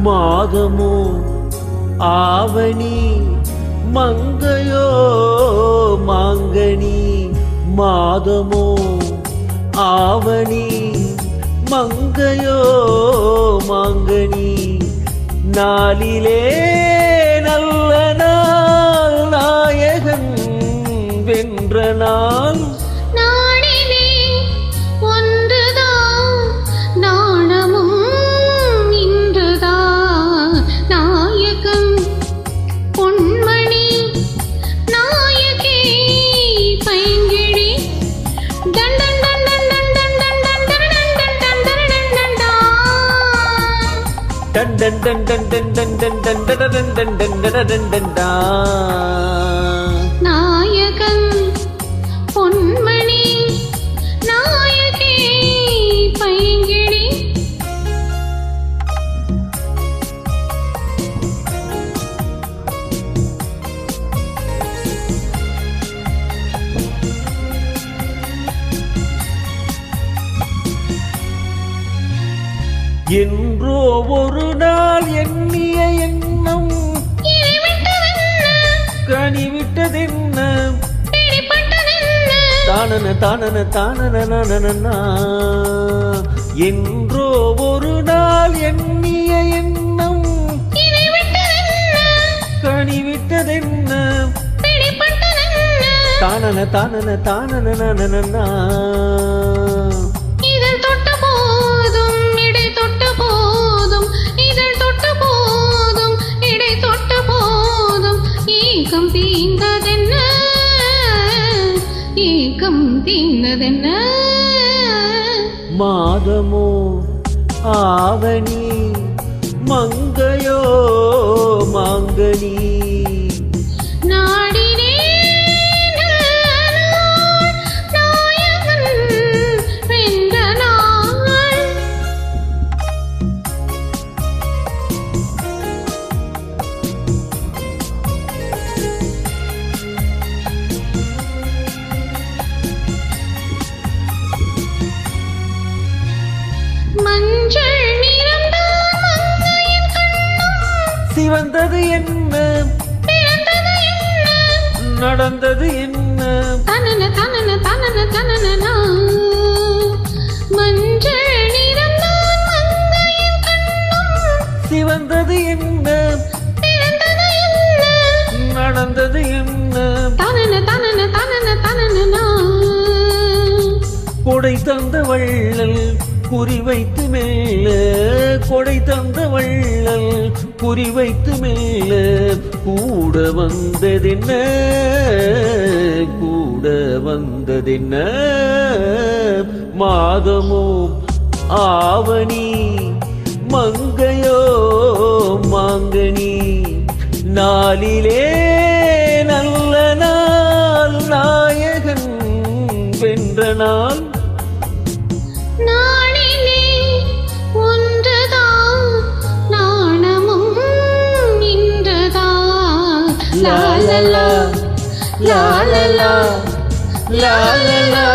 மாதமோ ஆவணி மங்கையோ மாங்கனி மாதமோ ஆவணி மங்கையோ மாங்கனி நாளிலே நல்ல நாள் நாயகன் வென்ற நாள் done done done done done done done done done done done done done நாயகன் பொன்மணி நாயகி பைங்கிழி என்றோ ஒரு நாள் எண்ணிய எண்ணம் கனிவிட்டதென்ன தானன தானன தானன என்றோ ஒரு நாள் எண்ணிய எண்ணம் கனிவிட்டதென்ன தானன தானன தானன தீர்ந்ததென்ன மாதமோ ஆவணி மங்கையோ மாங்கனி நாடினே நாயகன் வென்ற நாள் மஞ்சள் நிறம்தான் மங்கையின் கண்ணும் சிவந்தது என்ன பிறந்தது என்ன நடந்தது என்ன தனன தனன தனன தனனா மஞ்சள் நிறம்தான் மங்கையின் கண்ணும் சிவந்தது என்ன பிறந்தது என்ன நடந்தது என்ன தனன தனன தனன தனனா கொடை தந்த வள்ளல் குறிவைத்து மெல்ல கொடை தந்த வள்ளல் குறிவைத்து மெல்ல கூட வந்ததென்ன கூட வந்ததென்ன மாதமோ ஆவணி மங்கையோ மாங்கனி நாளிலே நல்ல நாள் நாயகன் வென்ற நாள் நாளிலே ஒன்றுதான் நாணமும் நின்றதான் லாலலா லாலலா லாலலா